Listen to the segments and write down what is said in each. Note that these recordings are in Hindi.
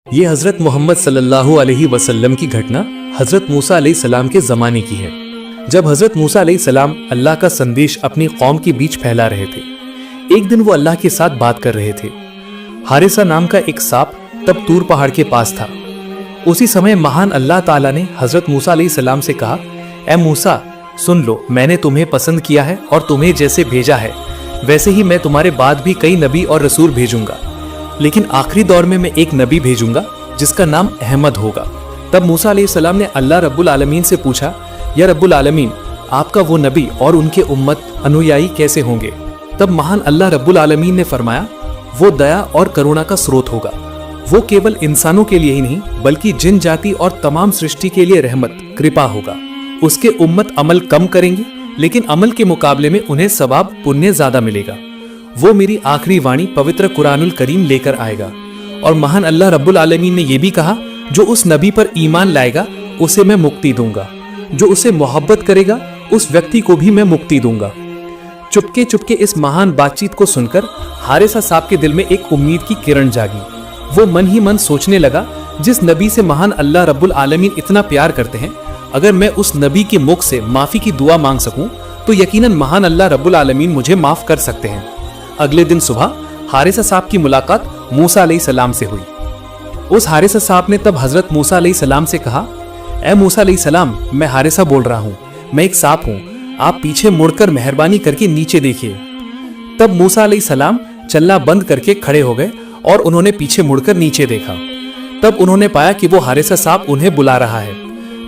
ये हजरत मोहम्मद सल्लल्लाहु अलैहि वसल्लम की घटना हजरत मूसा अलैहि सलाम के जमाने की है, जब हजरत मूसा अलैहि सलाम अल्लाह का संदेश अपनी कौम के बीच फैला रहे थे। एक दिन वो अल्लाह के साथ बात कर रहे थे। हारिसा नाम का एक सांप तब तूर पहाड़ के पास था। उसी समय महान अल्लाह ताला ने हजरत मूसा अलैहि सलाम से कहा, ए मूसा सुन लो, मैंने तुम्हें पसंद किया है और तुम्हें जैसे भेजा है वैसे ही मैं तुम्हारे बाद भी कई नबी और रसूल भेजूंगा, लेकिन आखिरी दौर में मैं एक नबी भेजूंगा जिसका नाम अहमद होगा। तब मूसा अलैहिस्सलाम ने अल्लाह रब्बुल आलमीन से पूछा, या रब्बुल आलमीन, आपका वो नबी और उनके उम्मत अनुयायी कैसे होंगे? तब महान अल्लाह रब्बुल आलमीन ने फरमाया, वो दया और करुणा का स्रोत होगा। वो केवल इंसानों के लिए ही नहीं बल्कि जिन जाति और तमाम सृष्टि के लिए रहमत कृपा होगा। उसके उम्मत अमल कम करेंगे लेकिन अमल के मुकाबले में उन्हें सवाब पुण्य ज्यादा मिलेगा। वो मेरी आखिरी वाणी पवित्र कुरानुल करीम लेकर आएगा। और महान अल्लाह रब्बुल आलमीन ने यह भी कहा, जो उस नबी पर ईमान लाएगा उसे मैं मुक्ति दूंगा, जो उसे मोहब्बत करेगा उस व्यक्ति को भी मैं मुक्ति दूंगा। चुपके चुपके इस महान बातचीत को सुनकर हारिसा साहब के दिल में एक उम्मीद की किरण जागी। वो मन ही मन सोचने लगा, जिस नबी से महान अल्लाह रब्बुल आलमीन इतना प्यार करते हैं, अगर मैं उस नबी के मुख से माफी की दुआ मांग सकूं तो यकीनन महान अल्लाह रब्बुल आलमीन मुझे माफ कर सकते हैं। अगले दिन सुबह हारिसा साहब की मुलाकात मूसा अलैहि सलाम से हुई। उस हारिसा साहब ने तब हजरत मूसा अलैहि सलाम से कहा, ए मूसा अलैहि सलाम, मैं हारिसा बोल रहा हूँ, मैं एक सांप हूँ, आप पीछे मुड़कर मेहरबानी करके नीचे देखिए। तब मूसा अलैहि सलाम चलना बंद करके खड़े हो गए और उन्होंने पीछे मुड़कर नीचे देखा। तब उन्होंने पाया कि वो हारिसा साहब उन्हें बुला रहा है।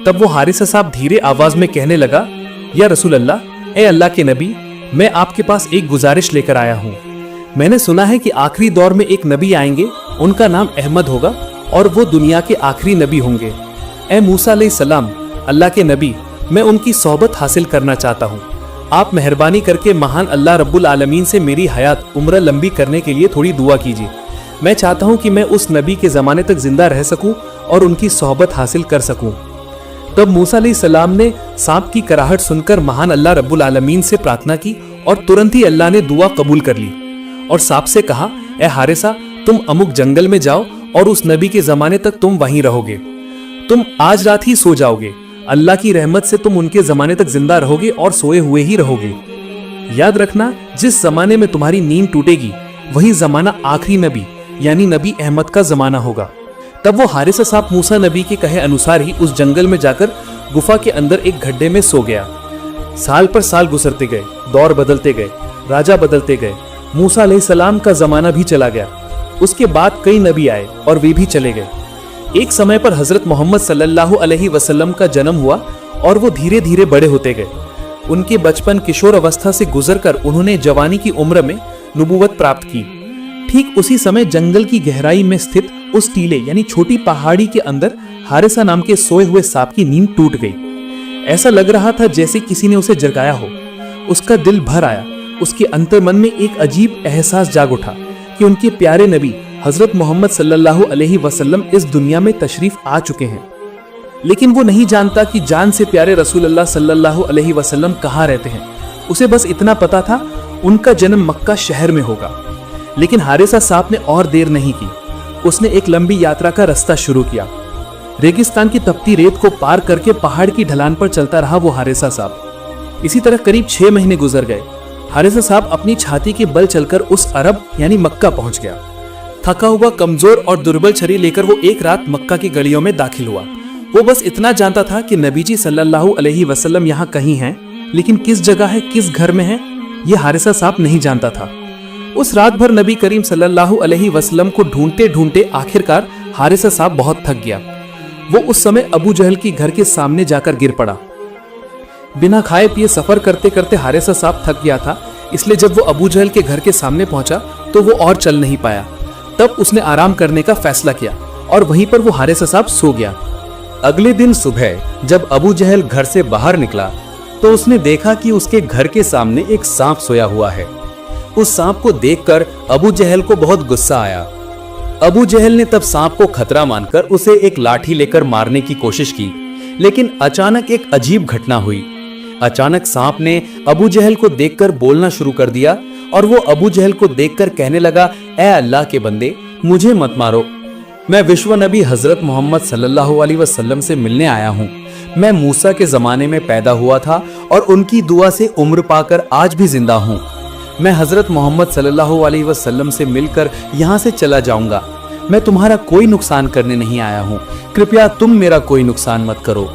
तब वो हारिसा साहब धीरे आवाज में कहने लगा, या रसूल अल्लाह, ए अल्लाह के नबी, मैं आपके पास एक गुजारिश लेकर आया हूँ। मैंने सुना है कि आखिरी दौर में एक नबी आएंगे, उनका नाम अहमद होगा और वो दुनिया के आखिरी नबी होंगे। ए मूसा अलैहि सलाम, अल्लाह के नबी, मैं उनकी सोहबत हासिल करना चाहता हूँ। आप मेहरबानी करके महान अल्लाह रब्बुल आलमीन से मेरी हयात उम्र लंबी करने के लिए थोड़ी दुआ कीजिए। मैं चाहता हूँ कि मैं उस नबी के ज़माने तक जिंदा रह सकूँ और उनकी सोहबत हासिल कर सकूँ। तब मूसा अलैहि सलाम ने सांप की कराहट सुनकर महान अल्लाह रब्बुल आलमीन से प्रार्थना की और तुरंत ही अल्लाह ने दुआ कबूल कर ली और सांप से कहा, ए हारिसा, तुम अमुक जंगल में जाओ और उस नबी के जमाने तक तुम वहीं रहोगे। तुम आज रात ही सो जाओगे। अल्लाह की रहमत से तुम उनके जमाने तक जिंदा रहोगे और सोए हुए ही रहोगे। याद रखना, जिस जमाने में तुम्हारी नींद टूटेगी वही जमाना आखिरी नबी यानी नबी अहमद का जमाना होगा। तब वो हारिसा साहब मूसा नबी के कहे अनुसार ही उस जंगल में जाकर गुफा के अंदर एक गड्ढे में सो गया। साल पर साल गुजरते गए, दौर बदलते गए, राजा बदलते गए। मूसा अलैहिस्सलाम का जमाना भी चला गया। उसके बाद कई नबी आए और वे भी चले गए। एक समय पर हजरत मोहम्मद सल्लल्लाहु अलैहि वसल्लम का जन्म हुआ और वो धीरे धीरे बड़े होते गए। उनके बचपन किशोर अवस्था से गुजरकर उन्होंने जवानी की उम्र में नबूवत प्राप्त की। ठीक उसी समय जंगल की गहराई में स्थित उस टीले यानी छोटी पहाड़ी के अंदर हारिसा नाम के सोए हुए सांप की नींद टूट गई। ऐसा लग रहा था जैसे किसी ने उसे जगाया हो। उसका दिल भर आया। उसके अंतर्मन में एक अजीब एहसास जाग उठा कि उनके प्यारे नबी हजरत मोहम्मद सल्लल्लाहु अलैहि वसल्लम इस दुनिया में तशरीफ आ चुके हैं। लेकिन वो नहीं जानता कि जान से प्यारे रसूल अल्लाह सल्लल्लाहु अलैहि वसल्लम कहाँ रहते हैं। उसे बस इतना पता था उनका जन्म मक्का शहर में होगा। लेकिन हारिसा साहब ने और देर नहीं की। उसने एक लंबी यात्रा का रास्ता शुरू किया। रेगिस्तान की तपती रेत को पार करके पहाड़ की ढलान पर चलता रहा वो हारिसा साहब। इसी तरह करीब 6 महीने गुजर गए। हारिसा साहब अपनी छाती के बल चलकर उस अरब यानी मक्का पहुंच गया। थका हुआ, कमजोर और दुर्बल शरीर लेकर वो एक रात मक्का की गलियों में दाखिल हुआ। वो बस इतना जानता था कि नबीजी सल्लल्लाहु अलैहि वसल्लम यहाँ कहीं हैं, लेकिन किस जगह है, किस घर में है, ये हारिसा साहब नहीं जानता था। उस रात भर नबी करीम सल्लल्लाहु अलैहि वसल्लम को ढूंढते ढूंढते आखिरकार हारिसा साहब बहुत थक गया। वो उस समय अबू जहल की घर के सामने जाकर गिर पड़ा। बिना खाए पिए सफर करते करते हारिसा साहब थक गया था, इसलिए जब वो अबू जहल के घर के सामने पहुंचा तो वो और चल नहीं पाया। तब उसने आराम करने का फैसला किया और वहीं पर वो हारिसा साहब सो गया। अगले दिन सुबह जब अबू जहल घर से बाहर निकला तो उसने देखा कि उसके घर के सामने एक सांप सोया हुआ है। उस सांप को देखकर अबू जहल को बहुत गुस्सा आया। अबू जहल ने तब सांप को खतरा मानकर उसे एक लाठी लेकर मारने की कोशिश की, लेकिन अचानक एक अजीब घटना हुई। अचानक सांप ने अबू जहल को देखकर बोलना शुरू कर दिया और वो अबू जहल को देखकर कहने लगा, ए अल्लाह के बंदे, मुझे मत मारो। मैं विश्व नबी हजरत मोहम्मद सल्लल्लाहु अलैहि वसल्लम से मिलने आया हूँ। मैं मूसा के जमाने में पैदा हुआ था और उनकी दुआ से उम्र पाकर आज भी जिंदा हूँ। मैं हजरत मोहम्मद सल्लल्लाहु अलैहि वसल्लम से मिलकर यहाँ से चला जाऊंगा। मैं तुम्हारा कोई नुकसान करने नहीं आया हूँ, कृपया तुम मेरा कोई नुकसान मत करो।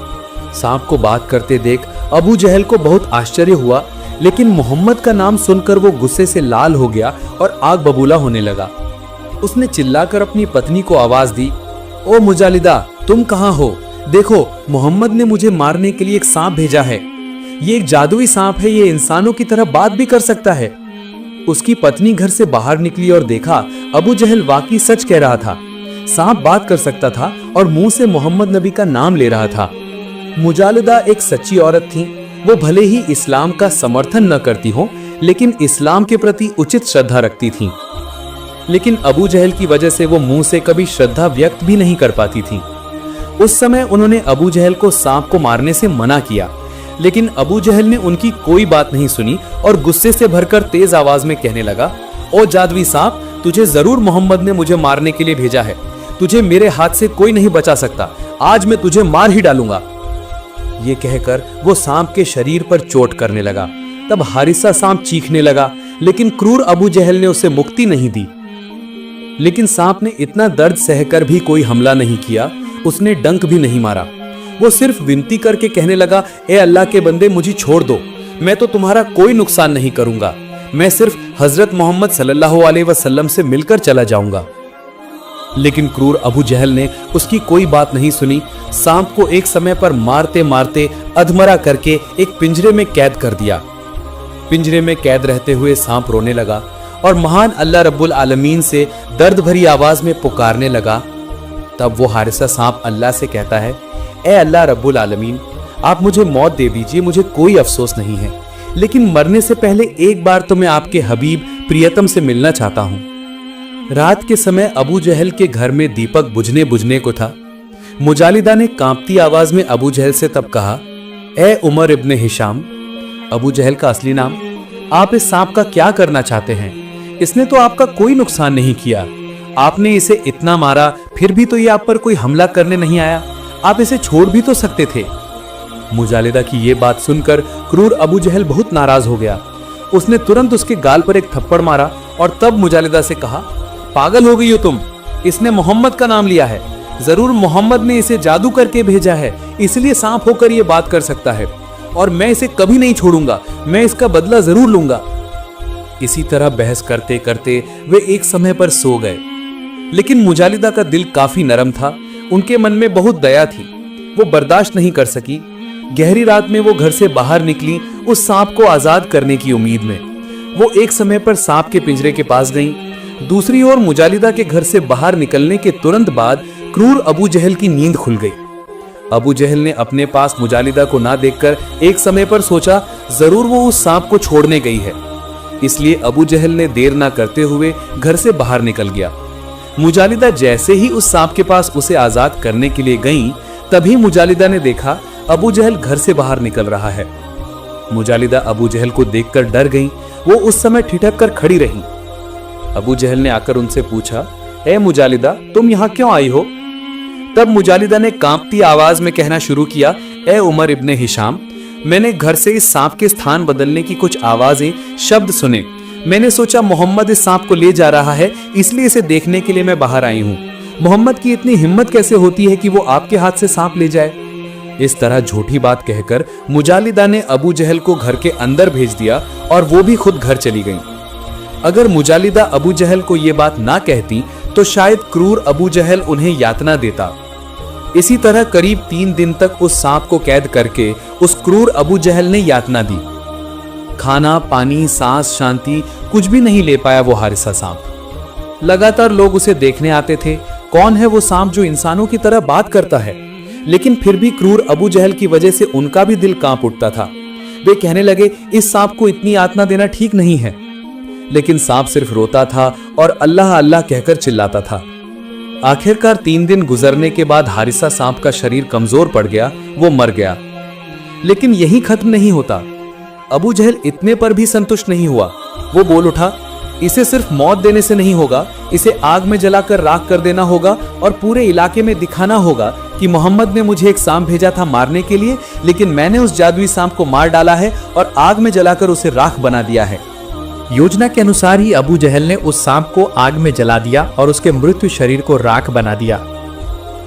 सांप को बात करते देख अबू जहल को बहुत आश्चर्य हुआ, लेकिन मोहम्मद का नाम सुनकर वो गुस्से से लाल हो गया और आग बबूला होने लगा। उसने चिल्लाकर अपनी पत्नी को आवाज दी, ओ मुजालिदा, तुम कहाँ हो? देखो, मोहम्मद ने मुझे मारने के लिए एक सांप भेजा है। ये एक जादुई सांप है, ये इंसानों की तरह बात भी कर सकता है। उसकी पत्नी घर से बाहर निकली और देखा अबू जहल वाकई सच कह रहा था। सांप बात कर सकता था और मुंह से मोहम्मद नबी का नाम ले रहा था। मुजालिदा एक सच्ची औरत थी। वो भले ही इस्लाम का समर्थन न करती हो, लेकिन इस्लाम के प्रति उचित श्रद्धा रखती थी। लेकिन अबू जहल की वजह से वो मुंह से कभी श्रद्धा व्यक्त भी नहीं कर पाती थी। उस समय उन्होंने अबू जहल को सांप को मारने से मना किया, लेकिन अबू जहल ने उनकी कोई बात नहीं सुनी और गुस्से से भरकर तेज आवाज में कहने लगा, ओ जादुई सांप, तुझे जरूर मोहम्मद ने मुझे मारने के लिए भेजा है। तुझे मेरे हाथ से कोई नहीं बचा सकता। आज मैं तुझे मार ही डालूंगा। ये कहकर वो सांप के शरीर पर चोट करने लगा। तब हारिसा सांप चीखने लगा, लेकिन क्रूर अबू जहल ने उसे मुक्ति नहीं दी। लेकिन सांप ने इतना दर्द सहकर भी कोई हमला नहीं किया। उसने डंक भी नहीं मारा। वो सिर्फ विनती करके कहने लगा, ए अल्लाह के बंदे, मुझे छोड़ दो। मैं तो तुम्हारा कोई नुकसान नहीं करूंगा। मैं सिर्फ हजरत मोहम्मद सल्लल्लाहु अलैहि वसल्लम से मिलकर चला जाऊंगा। लेकिन क्रूर अबू जहल ने उसकी कोई बात नहीं सुनी। सांप को एक समय पर मारते मारते अधमरा करके एक पिंजरे में कैद कर दिया। पिंजरे में कैद रहते हुए सांप रोने लगा और महान अल्लाह रब्बुल आलमीन से दर्द भरी आवाज में पुकारने लगा। तब वो हारिसा सांप अल्लाह से कहता है, ए अल्लाह रब्बुल आलमीन, आप मुझे मौत दे दीजिए, मुझे कोई अफसोस नहीं है, लेकिन मरने से पहले एक बार तो मैं आपके हबीब प्रियतम से मिलना चाहता हूँ। रात के समय अबू जहल के घर में दीपक बुझने को था। मुजालिदा ने कांपती आवाज में अबू जहल से तब कहा, ए उमर इब्ने हिशाम, अबू जहल का असली नाम, आप इस सांप का क्या करना चाहते हैं? इसने तो आपका कोई नुकसान नहीं किया। आपने इसे इतना मारा, फिर भी तो ये आप पर कोई हमला करने नहीं आया। आप इसे छोड़ भी तो सकते थे। मुजालिदा की ये बात सुनकर क्रूर अबू जहल बहुत नाराज हो गया। उसने तुरंत उसके गाल पर एक थप्पड़ मारा और तब मुजालिदा से कहा, पागल हो गई हो तुम? इसने मोहम्मद का नाम लिया है। जरूर मोहम्मद ने इसे जादू करके भेजा है, इसलिए सांप होकर ये बात कर सकता है। और मैं इसे कभी नहीं छोड़ूंगा। मैं इसका बदला जरूर लूंगा। इसी तरह बहस करते करते वे एक समय पर सो गए। लेकिन मुजालिदा का दिल काफी नरम था। उनके मन में बहुत दया थी। वो बर्दाश्त नहीं कर सकी। गहरी रात में वो घर से बाहर निकली उस सांप को आजाद करने की उम्मीद में। वो एक समय पर सांप के पिंजरे के पास गईं। दूसरी ओर मुजालिदा के घर से बाहर निकलने के तुरंत बाद क्रूर अबू जहल की नींद खुल गई। अबू जहल ने अपने पास मुजालिदा को ना देखकर एक समय पर सोचा, जरूर वो उस सांप को छोड़ने गई है। इसलिए अबू जहल ने देर ना करते हुए घर से बाहर निकल गया। मुजालिदा जैसे ही उस सांप के पास उसे आजाद करने के लिए गईं, तभी मुजालिदा ने देखा अबू जहल घर से बाहर निकल रहा है। मुजालिदा अबू जहल को देखकर डर गईं। वो उस समय ठिठक कर खड़ी रही। अबू जहल ने आकर उनसे पूछा, ए मुजालिदा, तुम यहाँ क्यों आई हो? तब मुजालिदा ने कांपती आवाज में कहना शुरू किया, ए उमर इब्ने हिशाम, मैंने घर से इस सांप के स्थान बदलने की कुछ आवाजें, शब्द सुने। मैंने सोचा मोहम्मद इस सांप को ले जा रहा है, इसलिए इसे देखने के लिए मैं बाहर आई हूँ। मोहम्मद की इतनी हिम्मत कैसे होती है कि वो आपके हाथ से सांप ले जाए? इस तरह झूठी बात कहकर मुजालिदा ने अबू जहल को घर के अंदर भेज दिया और वो भी खुद घर चली गईं। अगर मुजालिदा अबू जहल को ये बात ना कहती तो शायद क्रूर अबू जहल उन्हें यातना देता। इसी तरह करीब 3 दिन तक उस सांप को कैद करके उस क्रूर अबू जहल ने यातना दी। खाना, पानी, सांस, शांति कुछ भी नहीं ले पाया वो हारिसा सांप। लगातार लोग उसे देखने आते थे। कौन है वो सांप जो इंसानों की तरह बात करता है? लेकिन फिर भी क्रूर अबू जहल की वजह से उनका भी दिल कांप उठता था। वे कहने लगे, इस सांप को इतनी यातना देना ठीक नहीं है। लेकिन सांप सिर्फ रोता था और अल्लाह अल्लाह कहकर चिल्लाता था। आखिरकार 3 दिन गुजरने के बाद हारिसा सांप का शरीर कमजोर पड़ गया, वो मर गया। लेकिन यही खत्म नहीं होता। अबू जहल इतने पर भी संतुष्ट नहीं हुआ। वो बोल उठा, इसे सिर्फ मौत देने से नहीं होगा, इसे आग में जलाकर राख कर देना होगा और पूरे इलाके में दिखाना होगा कि मोहम्मद ने मुझे एक सांप भेजा था मारने के लिए, लेकिन मैंने उस जादुई सांप को मार डाला है और आग में जलाकर उसे राख बना दिया है। योजना के अनुसार ही अबू जहल ने उस सांप को आग में जला दिया और उसके मृत्यु शरीर को राख बना दिया।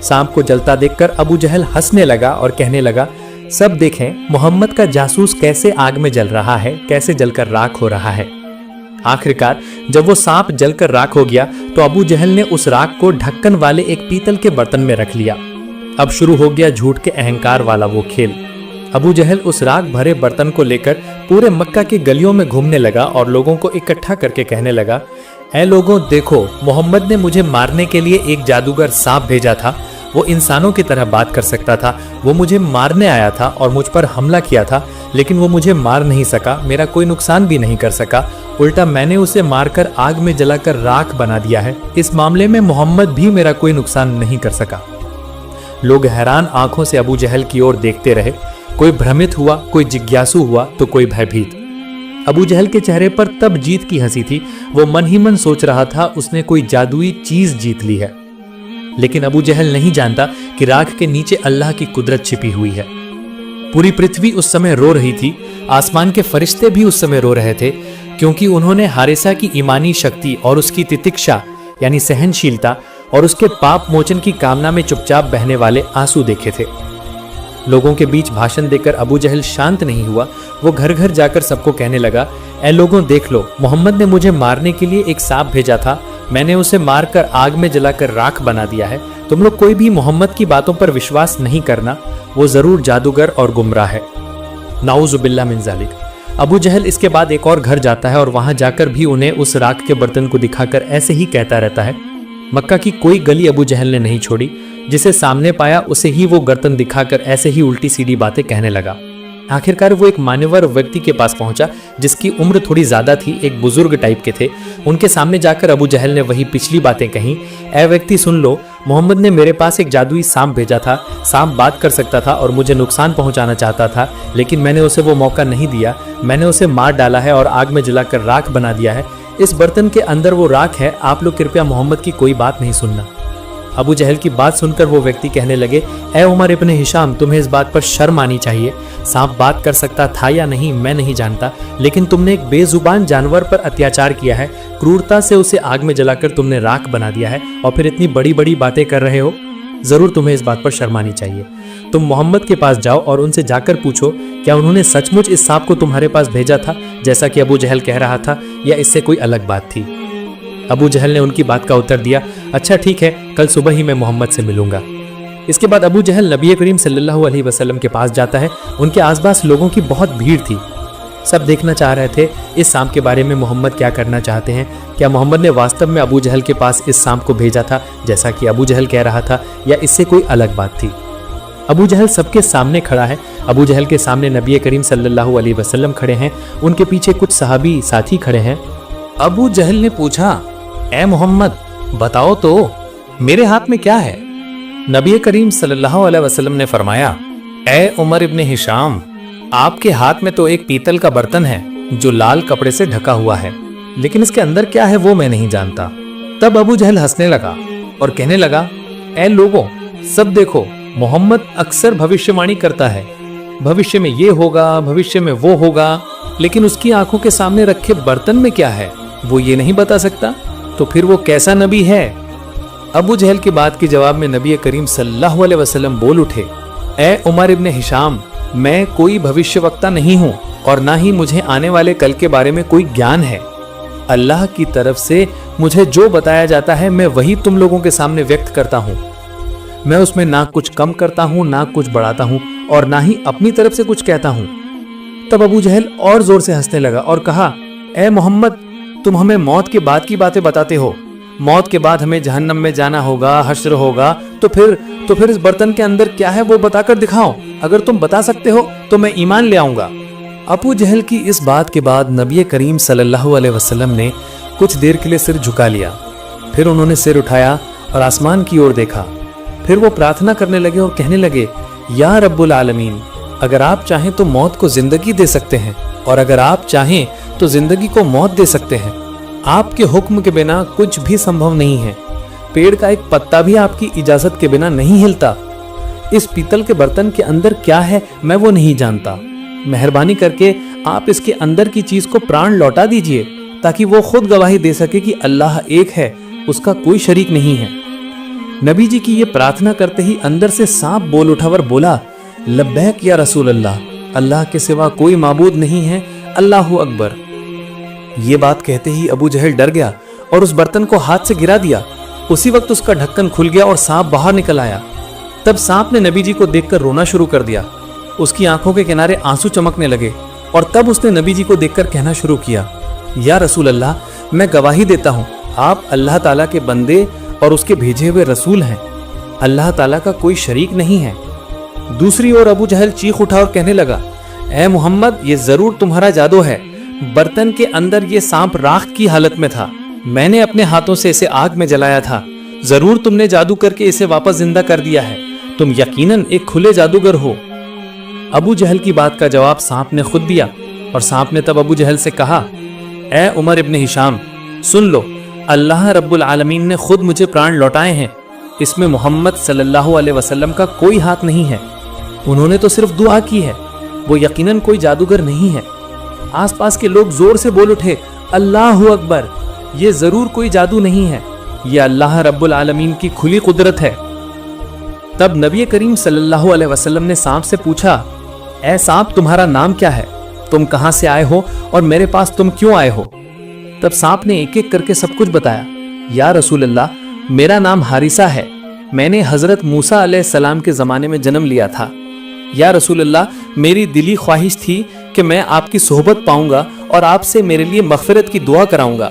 सांप को जलता देखकर अबू जहल हंसने लगा और कहने लगा, सब देखें मोहम्मद का जासूस कैसे आग में जल रहा है, कैसे जलकर राख हो रहा है। आखिरकार जब वो सांप जलकर राख हो गया तो अबू जहल ने उस राख को ढक्कन वाले एक पीतल के बर्तन में रख लिया। अब शुरू हो गया झूठ के अहंकार वाला वो खेल। अबू जहल उस राख भरे बर्तन को लेकर पूरे मक्का की गलियों में घूमने लगा और लोगों को इकट्ठा करके कहने लगा, ऐ लोगों देखो, मोहम्मद ने मुझे मारने के लिए एक जादूगर सांप भेजा था। वो इंसानों की तरह बात कर सकता था, वो मुझे मारने आया था और मुझ पर हमला किया था, लेकिन वो मुझे मार नहीं सका, मेरा कोई नुकसान भी नहीं कर सका, उल्टा मैंने उसे मारकर आग में जलाकर राख बना दिया है। इस मामले में मोहम्मद भी मेरा कोई नुकसान नहीं कर सका। लोग हैरान आंखों से अबू जहल की ओर देखते रहे। कोई भ्रमित हुआ, कोई जिज्ञासु हुआ तो कोई भयभीत। अबू जहल के चेहरे पर तब जीत की हंसी थी। वो मन ही मन सोच रहा था उसने कोई जादुई चीज जीत ली है। लेकिन अबू जहल नहीं जानता कि राख के नीचे अल्लाह की कुदरत छिपी हुई है। पूरी पृथ्वी उस समय रो रही थी। आसमान के फरिश्ते भी उस समय रो रहे थे, क्योंकि उन्होंने हारिसा की ईमानी शक्ति और उसकी तितिक्षा यानी सहनशीलता और उसके पाप मोचन की कामना में चुपचाप बहने वाले आंसू देखे थे। लोगों के बीच भाषण देकर अबू जहल शांत नहीं हुआ। वो घर घर जाकर सबको कहने लगा, ऐ लोगों देख लो, मोहम्मद ने मुझे मारने के लिए एक सांप भेजा था, मैंने उसे मारकर आग में जलाकर राख बना दिया है। तुम लोग कोई भी मोहम्मद की बातों पर विश्वास नहीं करना, वो जरूर जादूगर और गुमराह है। नाउजुबिल्लाह मिन जालिक। अबू जहल इसके बाद एक और घर जाता है और वहां जाकर भी उन्हें उस राख के बर्तन को दिखाकर ऐसे ही कहता रहता है। मक्का की कोई गली अबू जहल ने नहीं छोड़ी। जिसे सामने पाया उसे ही वो बर्तन दिखाकर ऐसे ही उल्टी सीधी बातें कहने लगा। आखिरकार वो एक मान्यवर व्यक्ति के पास पहुंचा जिसकी उम्र थोड़ी ज्यादा थी, एक बुजुर्ग टाइप के थे। उनके सामने जाकर अबू जहल ने वही पिछली बातें कहीं। ऐ व्यक्ति सुन लो, मोहम्मद ने मेरे पास एक जादुई सांप भेजा था। सांप बात कर सकता था और मुझे नुकसान पहुंचाना चाहता था, लेकिन मैंने उसे वो मौका नहीं दिया। मैंने उसे मार डाला है और आग में जलाकर राख बना दिया है। इस बर्तन के अंदर वो राख है। आप लोग कृपया मोहम्मद की कोई बात नहीं सुनना। अबू जहल की बात सुनकर वो व्यक्ति कहने लगे, ऐ उमर इब्ने हिशाम, तुम्हें इस बात पर शर्म आनी चाहिए। सांप बात कर सकता था या नहीं मैं नहीं जानता, लेकिन तुमने एक बेजुबान जानवर पर अत्याचार किया है। क्रूरता से उसे आग में जलाकर तुमने राख बना दिया है और फिर इतनी बड़ी बड़ी बातें कर रहे हो। जरूर तुम्हें इस बात पर शर्म आनी चाहिए। तुम मोहम्मद के पास जाओ और उनसे जाकर पूछो क्या उन्होंने सचमुच इस सांप को तुम्हारे पास भेजा था जैसा कि अबू जहल कह रहा था, या इससे कोई अलग बात थी। अबू जहल ने उनकी बात का उत्तर दिया, अच्छा ठीक है, कल सुबह ही मैं मोहम्मद से मिलूंगा। इसके बाद अबू जहल नबी करीम सल्लल्लाहु अलैहि वसल्लम के पास जाता है। उनके आसपास लोगों की बहुत भीड़ थी। सब देखना चाह रहे थे इस सांप के बारे में मोहम्मद क्या करना चाहते हैं। क्या मोहम्मद ने वास्तव में अबू जहल के पास इस सांप को भेजा था जैसा कि अबू जहल कह रहा था, या इससे कोई अलग बात थी। अबू जहल सबके सामने खड़ा है। अबू जहल के सामने नबी करीम सल्लल्लाहु अलैहि वसल्लम खड़े हैं। उनके पीछे कुछ सहाबी साथी खड़े हैं। अबू जहल ने पूछा, ऐ मोहम्मद बताओ तो मेरे हाथ में क्या है। नबी करीम सल्लल्लाहु अलैहि वसल्लम ने फरमाया, ऐ उमर इब्ने हिशाम, आपके हाथ में तो एक पीतल का बर्तन है जो लाल कपड़े से ढका हुआ है, लेकिन इसके अंदर क्या है वो मैं नहीं जानता। तब अबू जहल हंसने लगा और कहने लगा, ऐ लोगों सब देखो, मोहम्मद अक्सर भविष्यवाणी करता है। भविष्य में ये होगा, भविष्य में वो होगा, लेकिन उसकी आंखों के सामने रखे बर्तन में क्या है वो ये नहीं बता सकता। तो फिर वो कैसा नबी है। अबू जहल की बात के जवाब में नबी करीम सल्लल्लाहु अलैहि वसल्लम बोल उठे, ऐ उमर इब्ने हिशाम, मैं कोई भविष्यवक्ता नहीं हूं और ना ही मुझे आने वाले कल के बारे में कोई ज्ञान है। अल्लाह की तरफ से मुझे जो बताया जाता है मैं वही तुम लोगों के सामने व्यक्त करता हूं। मैं उसमें ना कुछ कम करता हूं ना कुछ बढ़ाता हूं और ना ही अपनी तरफ से कुछ कहता हूं। तब अबू जहल और जोर से हंसने लगा और कहा, ऐ मोहम्मद, तुम हमें मौत के बाद की बातें बताते हो। मौत के बाद हमें जहन्नम में जाना होगा, हश्र होगा, तो फिर इस बर्तन के अंदर क्या है वो बताकर दिखाओ। अगर तुम बता सकते हो तो मैं ईमान ले आऊंगा। अबू जहल की इस बात के बाद नबी करीम सल्लल्लाहु अलैहि वसल्लम ने कुछ देर के लिए सिर झुका लिया। फिर उन्होंने सिर उठाया और आसमान की ओर देखा। फिर वो प्रार्थना करने लगे और कहने लगे, या रब्बुल आलमीन, अगर आप चाहें तो मौत को जिंदगी दे सकते हैं और अगर आप चाहें तो जिंदगी को मौत दे सकते हैं। आपके हुक्म के बिना कुछ भी संभव नहीं है। पेड़ का एक पत्ता भी आपकी इजाजत के बिना नहीं हिलता। इस पीतल के बर्तन के अंदर क्या है मैं वो नहीं जानता। मेहरबानी करके आप इसके अंदर की चीज को प्राण लौटा दीजिए ताकि वो खुद गवाही दे सके कि अल्लाह एक है, उसका कोई शरीक नहीं है। नबी जी की ये प्रार्थना करते ही अंदर से सांप बोल उठा और बोला, लब्बैक या रसूल अल्लाह, अल्लाह के सिवा कोई माबूद नहीं है, अल्लाहु अकबर। ये बात कहते ही अबू जहल डर गया और उस बर्तन को हाथ से गिरा दिया। उसी वक्त उसका ढक्कन खुल गया और सांप बाहर निकल आया। तब सांप ने नबी जी को देखकर रोना शुरू कर दिया। उसकी आंखों के किनारे आंसू चमकने लगे और तब उसने नबी जी को देखकर कहना शुरू किया, या रसूल अल्लाह, मैं गवाही देता हूँ आप अल्लाह ताला के बंदे और उसके भेजे हुए रसूल हैं। अल्लाह ताला का कोई शरीक नहीं है। दूसरी ओर अबू जहल चीख उठा और कहने लगा, ए मोहम्मद, ये जरूर तुम्हारा जादू है। बर्तन के अंदर ये सांप राख की हालत में था। मैंने अपने हाथों से इसे आग में जलाया था। जरूर तुमने जादू करके इसे वापस जिंदा कर दिया है। तुम यकीनन एक खुले जादूगर हो। अबू जहल की बात का जवाब सांप ने खुद दिया और सांप ने तब अबू जहल से कहा, ए उमर इब्न हिशाम, सुन लो, अल्लाह रब्बुल आलमीन ने खुद मुझे प्राण लौटाए हैं। इसमें मोहम्मद सल्लल्लाहु अलैहि वसल्लम का कोई हाथ नहीं है। उन्होंने तो सिर्फ दुआ की है। वो यकीनन कोई जादूगर नहीं है। आसपास के लोग जोर से बोल उठे, अल्लाहु अकबर, ये जरूर कोई जादू नहीं है, ये अल्लाह रब्बुल आलमीन की खुली कुदरत है। तब नबी करीम सल्लल्लाहु अलैहि वसल्लम ने सांप से पूछा, ए सांप, तुम्हारा नाम क्या है? तुम कहां से आए हो और मेरे पास तुम क्यों आए हो? तब सांप ने एक एक करके सब कुछ बताया। या रसूल अल्लाह, मेरा नाम हारिसा है। मैंने हजरत मूसा अलैहिस्सलाम के जमाने में जन्म लिया था। या रसूल अल्लाह, मेरी दिली ख्वाहिश थी कि मैं आपकी सोहबत पाऊंगा और आपसे मेरे लिए मगफिरत की दुआ कराऊंगा।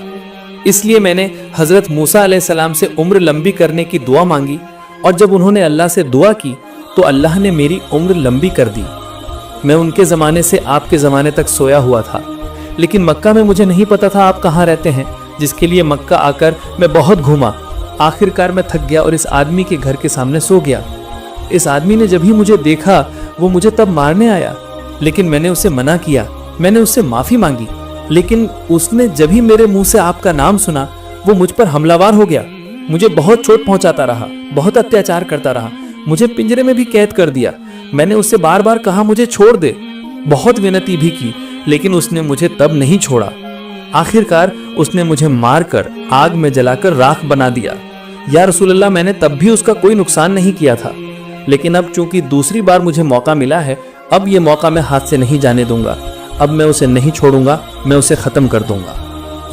इसलिए मैंने हजरत मूसा अलैहिस्सलाम से उम्र लंबी करने की दुआ मांगी और जब उन्होंने अल्लाह से दुआ की तो अल्लाह ने मेरी उम्र लंबी कर दी। मैं उनके ज़माने से आपके ज़माने तक सोया हुआ था, लेकिन मक्का में मुझे नहीं पता था आप कहाँ रहते हैं, जिसके लिए मक्का आकर मैं बहुत घूमा। आखिरकार मैं थक गया और इस आदमी के घर के सामने सो गया। इस आदमी ने जब ही मुझे देखा वो मुझे तब मारने आया, लेकिन मैंने उसे मना किया। मैंने उससे माफ़ी मांगी, लेकिन उसने जब ही मेरे मुंह से आपका नाम सुना वो मुझ पर हमलावर हो गया। मुझे बहुत चोट पहुंचाता रहा, बहुत अत्याचार करता रहा, मुझे पिंजरे में भी कैद कर दिया। मैंने उससे बार बार कहा मुझे छोड़ दे, बहुत विनती भी की, लेकिन उसने मुझे तब नहीं छोड़ा। आखिरकार उसने मुझे मारकर आग में जलाकर राख बना दिया। या रसूल अल्लाह, मैंने तब भी उसका कोई नुकसान नहीं किया था, लेकिन अब चूंकि दूसरी बार मुझे मौका मिला है, अब ये मौका मैं हाथ से नहीं जाने दूंगा। अब मैं उसे नहीं छोड़ूंगा, मैं उसे खत्म कर दूंगा।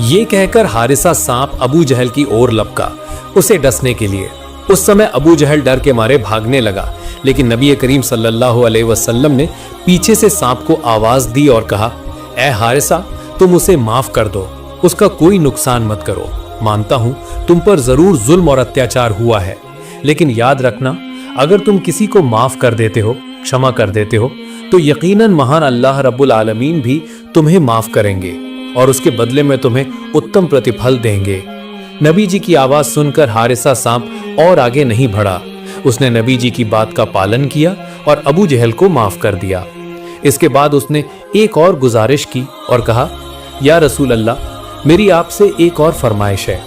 ये कहकर हारिसा सांप अबू जहल की ओर लपका उसे डसने के लिए। उस समय अबू जहल डर के मारे भागने लगा, लेकिन नबी करीम सल्लल्लाहु अलैहि वसल्लम ने पीछे से सांप को आवाज दी और कहा, ए हारिसा, तुम उसे माफ कर दो, उसका कोई नुकसान मत करो। मानता हूं तुम पर जरूर जुल्म और अत्याचार हुआ है, लेकिन याद रखना, अगर तुम किसी को माफ कर देते हो, क्षमा कर देते हो, तो यकीनन महान अल्लाह रब्बुल आलमीन भी तुम्हें माफ करेंगे और उसके बदले में तुम्हें उत्तम प्रतिफल देंगे। नबी जी की आवाज सुनकर हारिसा सांप और आगे नहीं बढ़ा। उसने नबी जी की बात का पालन किया और अबू जहल को माफ कर दिया। इसके बाद उसने एक और गुजारिश की और कहा, या रसूल अल्लाह, मेरी आपसे एक और फरमाइश है।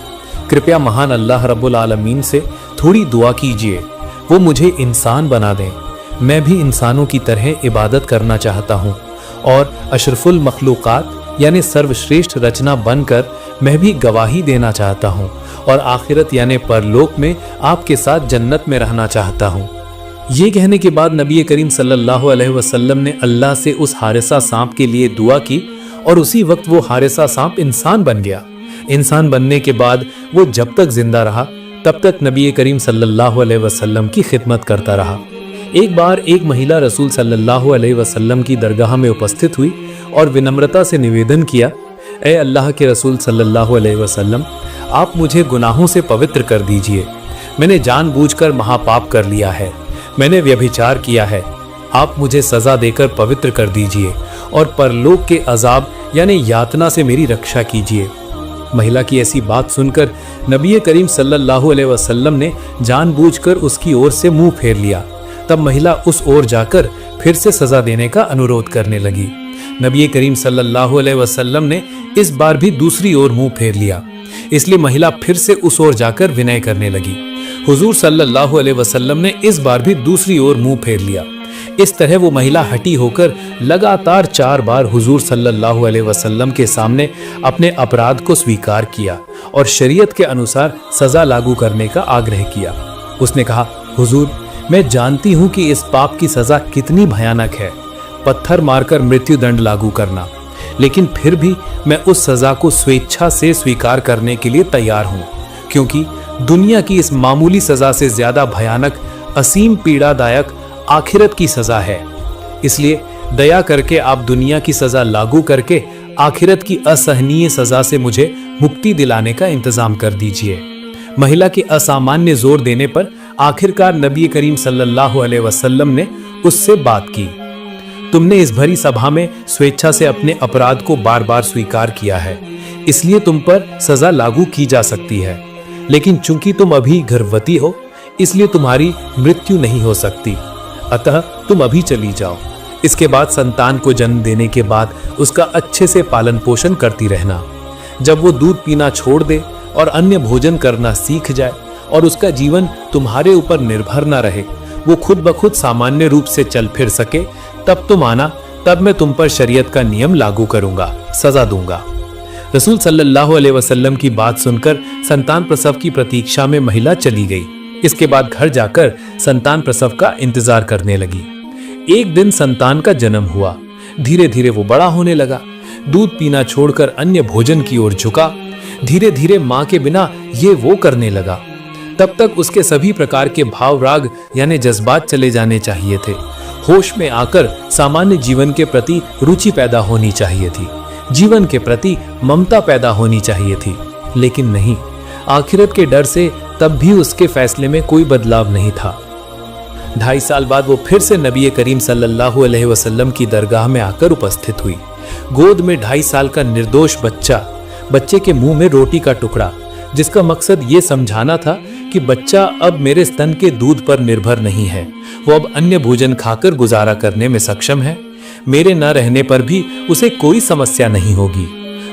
कृपया महान अल्लाह रब्बुल आलमीन से थोड़ी दुआ कीजिए, वो मुझे इंसान बना दें। मैं भी इंसानों की तरह इबादत करना चाहता हूँ और अशरफुल मखलूक़ात यानी सर्वश्रेष्ठ रचना बनकर मैं भी गवाही देना चाहता हूँ और आखिरत यानी परलोक में आपके साथ जन्नत में रहना चाहता हूँ। ये कहने के बाद नबी करीम सल्लल्लाहु अलैहि वसल्लम ने अल्लाह से उस हारिसा सांप के लिए दुआ की और उसी वक्त वो हारिसा सांप इंसान बन गया। इंसान बनने के बाद वो जब तक जिंदा रहा तब तक नबी करीम सल्लल्लाहु अलैहि वसल्लम की खिदमत करता रहा। एक बार एक महिला रसूल सल्लल्लाहु अलैहि वसल्लम की दरगाह में उपस्थित हुई और विनम्रता से निवेदन किया, ए अल्लाह के रसूल सल्लल्लाहु अलैहि वसल्लम, आप मुझे गुनाहों से पवित्र कर दीजिए। मैंने जानबूझकर महापाप कर लिया है, मैंने व्यभिचार किया है। आप मुझे सजा देकर पवित्र कर दीजिए और परलोक के अजाब यानी यातना से मेरी रक्षा कीजिए। महिला की ऐसी बात सुनकर नबी करीम सल्लल्लाहु अलैहि वसल्लम ने जानबूझकर उसकी ओर से मुंह फेर लिया। तब महिला उस ओर जाकर फिर से सजा देने का अनुरोध करने लगी। नबी करीम सल्लल्लाहु अलैहि वसल्लम ने इस बार भी दूसरी ओर मुंह फेर लिया, इसलिए महिला फिर से उस ओर जाकर विनय करने लगी। हुजूर सल्लल्लाहु अलैहि वसल्लम ने इस बार भी दूसरी ओर मुंह फेर लिया। इस तरह वो महिला हटी होकर लगातार 4 बार हुजूर सल्लल्लाहु अलैहि वसल्लम के सामने अपने अपराध को स्वीकार किया और शरीयत के अनुसार सजा लागू करने का आग्रह किया। उसने कहा, हुजूर, मैं जानती हूं कि इस पाप की सजा कितनी भयानक है, पत्थर मारकर मृत्यु दंड लागू करना, लेकिन फिर भी मैं उस सजा को स्वेच्छा से स्वीकार करने के लिए तैयार हूं, क्योंकि दुनिया की इस मामूली सजा से ज्यादा भयानक, असीम पीड़ादायक आखिरत की सजा है। इसलिए दया करके आप दुनिया की सजा लागू करके आखिरत की असहनीय सजा से मुझे मुक्ति दिलाने का इंतजाम कर दीजिए। महिला के असामान्य जोर देने पर आखिरकार नबी करीम सल्लल्लाहु अलैहि वसल्लम ने उससे बात की। तुमने इस भरी सभा में स्वेच्छा से अपने अपराध को बार बार स्वीकार किया है, इसलिए तुम पर सजा लागू की जा सकती है, लेकिन चूंकि तुम अभी गर्भवती हो, इसलिए तुम्हारी मृत्यु नहीं हो सकती, अतः तुम अभी चली जाओ। इसके बाद संतान को जन्म देने के बाद उसका अच्छे से पालन पोषण करती रहना। जब वो दूध पीना छोड़ दे और अन्य भोजन करना सीख जाए और उसका जीवन तुम्हारे ऊपर निर्भर न रहे, वो खुद ब खुद सामान्य रूप से चल फिर सके, तब तुम आना, तब मैं तुम पर शरीयत का नियम लागू करूंगा, सजा दूंगा। रसूल सल्लल्लाहु अलैहि वसल्लम की बात सुनकर संतान प्रसव की प्रतीक्षा में महिला चली गई। इसके बाद घर जाकर संतान प्रसव का इंतजार करने लगी। एक दिन संतान का जन्म हुआ। धीरे धीरे वो बड़ा होने लगा, दूध पीना छोड़कर अन्य भोजन की ओर झुका। धीरे धीरे माँ के बिना ये वो करने लगा। तब तक उसके सभी प्रकार के भाव राग यानी जज्बात चले जाने चाहिए थे। होश में आकर सामान्य जीवन के प्रति रुचि पैदा होनी चाहिए थी, जीवन के प्रति ममता पैदा होनी चाहिए थी, लेकिन नहीं। आखिरत के डर से तब भी उसके फैसले में कोई बदलाव नहीं था। 2.5 साल बाद वो फिर से नबी करीम सल्लल्लाहु अलैहि वसल्लम की दरगाह में आकर उपस्थित हुई। गोद में 2.5 साल का निर्दोष बच्चे के मुंह में रोटी का टुकड़ा, जिसका मकसद ये समझाना था कि बच्चा अब मेरे स्तन के दूध पर निर्भर नहीं है, वो अब अन्य भोजन खाकर गुजारा करने में सक्षम है। मेरे न रहने पर भी उसे कोई समस्या नहीं होगी।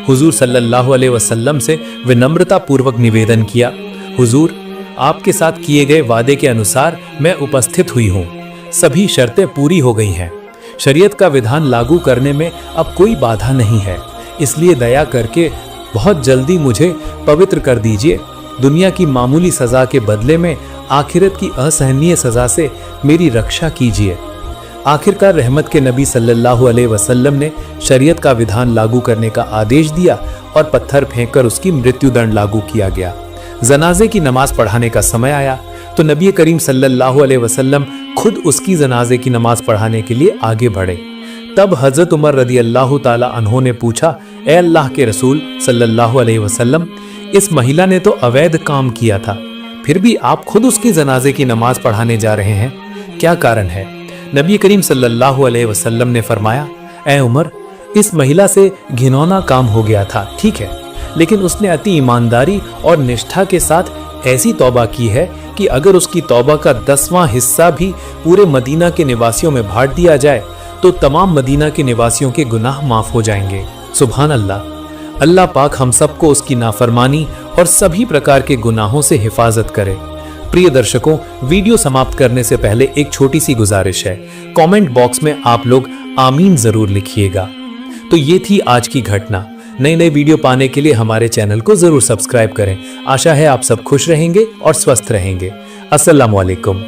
हुजूर सल्लल्लाहु अलैहि वसल्लम से विनम्रता पूर्वक निवेदन किया, हुजूर, आपके साथ किए गए वादे के अनुसार मैं उपस्थित हुई हूँ। सभी शर्तें पूरी हो गई हैं। शरीयत का विधान लागू करने में अब कोई बाधा नहीं है, इसलिए दया करके बहुत जल्दी मुझे पवित्र कर दीजिए। दुनिया की मामूली सजा के बदले में आखिरत की असहनीय सजा से मेरी रक्षा कीजिए। आखिरकार रहमत के नबी सल्लल्लाहु अलैहि वसल्लम ने शरीयत का विधान लागू करने का आदेश दिया और पत्थर फेंककर उसकी मृत्यु दंड लागू किया गया। जनाजे की नमाज पढ़ाने का समय आया तो नबी करीम सल्लल्लाहु अलैहि वसल्लम खुद उसकी जनाजे की नमाज पढ़ाने के लिए आगे बढ़े। तब हजरत उमर रदी अल्लाह ताला अन्हो ने पूछा, ए अल्लाह के रसूल सल्लल्लाहु अलैहि वसल्लम, इस महिला ने तो अवैध काम किया था, फिर भी आप खुद उसकी जनाजे की नमाज पढ़ाने जा रहे हैं, क्या कारण है? नबी करीम सल्लल्लाहु अलैहि वसल्लम ने फरमाया, ए उमर, इस महिला से घिनौना काम हो गया था, ठीक है, लेकिन उसने अति ईमानदारी और निष्ठा के साथ ऐसी तौबा की है कि अगर उसकी तौबा का 10वां हिस्सा भी पूरे मदीना के निवासियों में बांट दिया जाए तो तमाम मदीना के निवासियों के गुनाह माफ हो जाएंगे। सुभान अल्लाह। अल्लाह पाक हम सबको उसकी नाफरमानी और सभी प्रकार के गुनाहों से हिफाजत करे। प्रिय दर्शकों, वीडियो समाप्त करने से पहले एक छोटी सी गुजारिश है, कमेंट बॉक्स में आप लोग आमीन जरूर लिखिएगा। तो ये थी आज की घटना। नई नई वीडियो पाने के लिए हमारे चैनल को जरूर सब्सक्राइब करें। आशा है आप सब खुश रहेंगे और स्वस्थ रहेंगे। अस्सलामु अलैकुम।